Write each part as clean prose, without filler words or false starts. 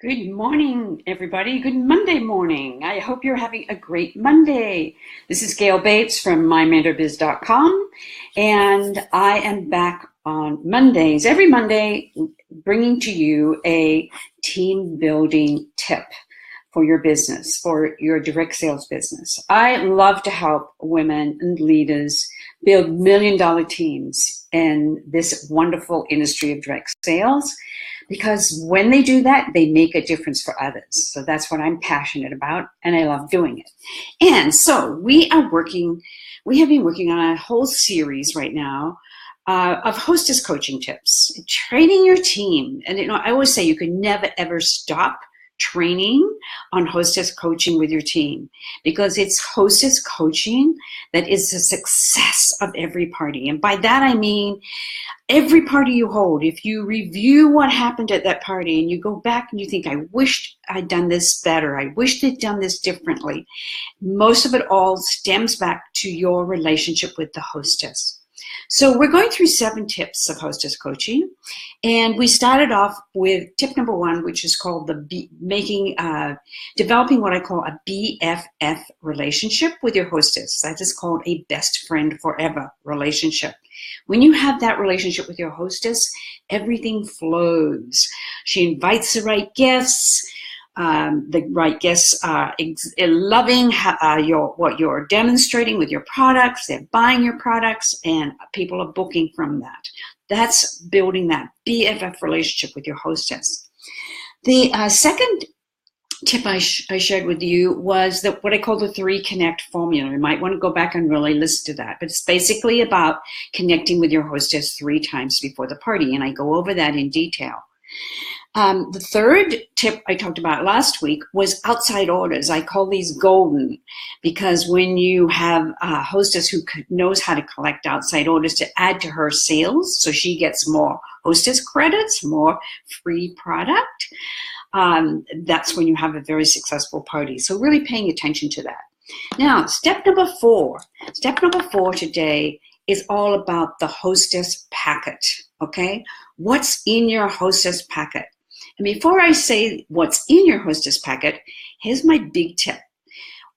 Good morning, everybody. Good Monday morning. I hope you're having a great Monday. This is Gale Bates from MyMentorBiz.com, and I am back on Mondays, every Monday, bringing to you a team building tip for your business, for your direct sales business. I love to help women and leaders build million-dollar teams in this wonderful industry of direct sales, because when they do that, they make a difference for others. So that's what I'm passionate about, and I love doing it. And so we have been working on a whole series right now of hostess coaching tips, training your team. And I always say you can never ever stop training on hostess coaching with your team, because it's hostess coaching that is the success of every party. And by that I mean every party you hold. If you review what happened at that party and you go back and you think, I wished I'd done this better, I wish they'd done this differently, most of it all stems back to your relationship with the hostess. So we're going through 7 tips of hostess coaching, and we started off with tip number 1, which is called developing what I call a BFF relationship with your hostess. That is called a best friend forever relationship. When you have that relationship with your hostess, everything flows. She invites the right guests. The right guests are loving what you're demonstrating with your products. They're buying your products, and people are booking from that. That's building that BFF relationship with your hostess. The second tip I shared with you was what I call the 3 Connect formula. You might want to go back and really listen to that. But it's basically about connecting with your hostess 3 times before the party, and I go over that in detail. The third tip I talked about last week was outside orders. I call these golden, because when you have a hostess who knows how to collect outside orders to add to her sales, so she gets more hostess credits, more free product, that's when you have a very successful party. So really paying attention to that. Now, step number 4 today is all about the Hostess Packet, okay? What's in your Hostess Packet? And before I say what's in your Hostess Packet, here's my big tip.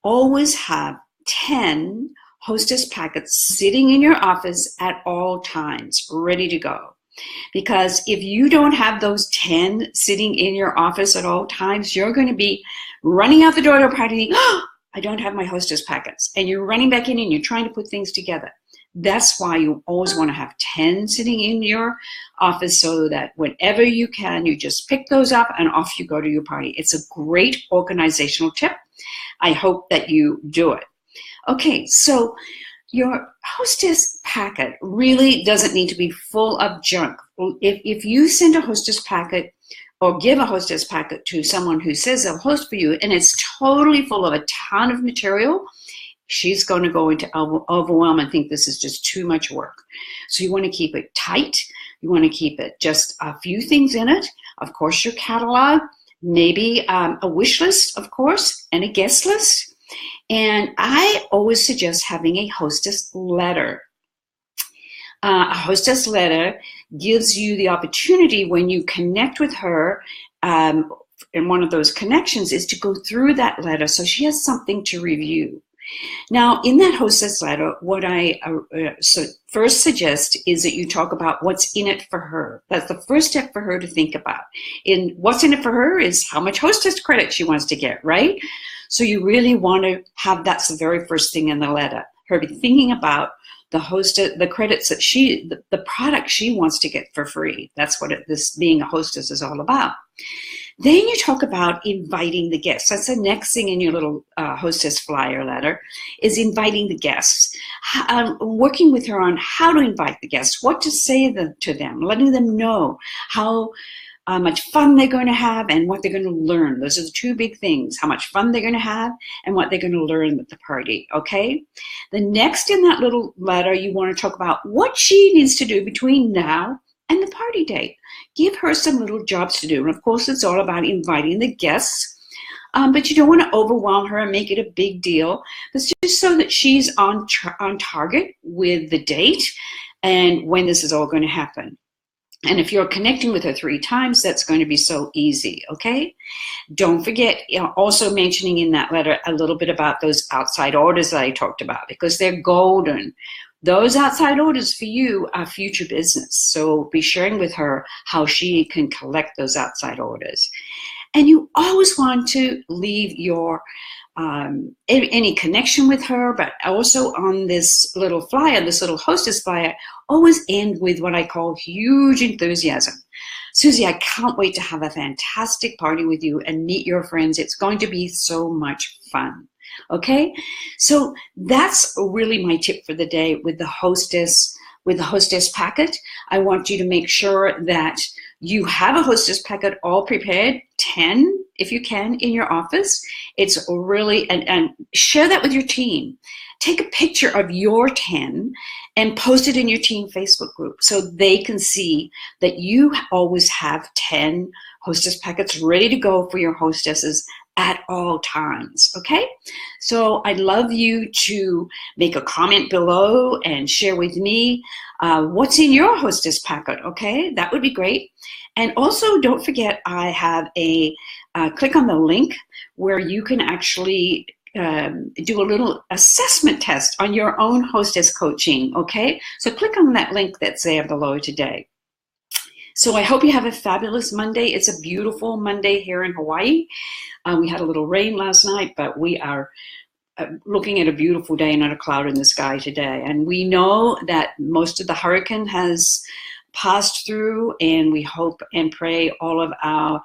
Always have 10 Hostess Packets sitting in your office at all times, ready to go. Because if you don't have those 10 sitting in your office at all times, you're going to be running out the door to a party thinking, oh, I don't have my Hostess Packets. And you're running back in and you're trying to put things together. That's why you always want to have 10 sitting in your office, so that whenever you can, you just pick those up and off you go to your party. It's a great organizational tip. I hope that you do it. Okay, so your Hostess Packet really doesn't need to be full of junk. If you send a Hostess Packet or give a Hostess Packet to someone who says they'll host for you, and it's totally full of a ton of material, she's going to go into overwhelm and think this is just too much work. So you want to keep it tight. You want to keep it just a few things in it. Of course, your catalog, maybe a wish list, of course, and a guest list. And I always suggest having a hostess letter. A hostess letter gives you the opportunity, when you connect with her, and one of those connections is to go through that letter so she has something to review. Now, in that hostess letter, what I first suggest is that you talk about what's in it for her. That's the first step for her to think about. And what's in it for her is how much hostess credit she wants to get, right? So you really want to have, that's the very first thing in the letter. Her be thinking about the credits that the product she wants to get for free. That's what this being a hostess is all about. Then you talk about inviting the guests. That's the next thing in your little hostess flyer letter, is inviting the guests. Working with her on how to invite the guests, what to say to them, letting them know how much fun they're going to have and what they're going to learn. Those are the 2 big things, how much fun they're going to have and what they're going to learn at the party, okay? The next in that little letter, you want to talk about what she needs to do between now and the party date. Give her some little jobs to do. And of course, it's all about inviting the guests, but you don't want to overwhelm her and make it a big deal. It's just so that she's on target with the date and when this is all going to happen. And if you're connecting with her 3 times, that's going to be so easy, okay? Don't forget, also mentioning in that letter a little bit about those outside orders that I talked about, because they're golden. Those outside orders for you are future business. So be sharing with her how she can collect those outside orders. And you always want to leave your any connection with her, but also on this little flyer, this little hostess flyer, always end with what I call huge enthusiasm. Susie, I can't wait to have a fantastic party with you and meet your friends. It's going to be so much fun. Okay, so that's really my tip for the day with the Hostess Packet. I want you to make sure that you have a Hostess Packet all prepared, 10 if you can, in your office. It's really, and share that with your team. Take a picture of your 10 and post it in your team Facebook group so they can see that you always have 10 Hostess Packets ready to go for your hostesses at all times, okay? So I'd love you to make a comment below and share with me what's in your Hostess Packet, okay? That would be great. And also, don't forget, I have a click on the link where you can actually do a little assessment test on your own hostess coaching, okay? So click on that link that's there below today. So I hope you have a fabulous Monday. It's a beautiful Monday here in Hawaii. We had a little rain last night, but we are looking at a beautiful day, not a cloud in the sky today. And we know that most of the hurricane has passed through, and we hope and pray all of our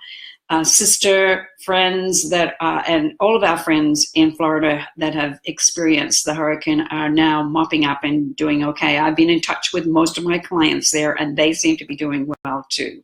sister friends that and all of our friends in Florida that have experienced the hurricane are now mopping up and doing okay. I've been in touch with most of my clients there, and they seem to be doing well too.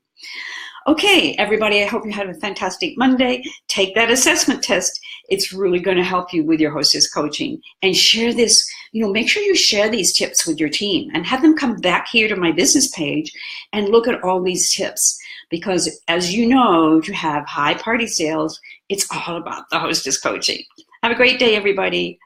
Okay, everybody, I hope you had a fantastic Monday. Take that assessment test. It's really going to help you with your hostess coaching. And share this, make sure you share these tips with your team and have them come back here to my business page and look at all these tips. Because as you know, to have high party sales, it's all about the hostess coaching. Have a great day, everybody.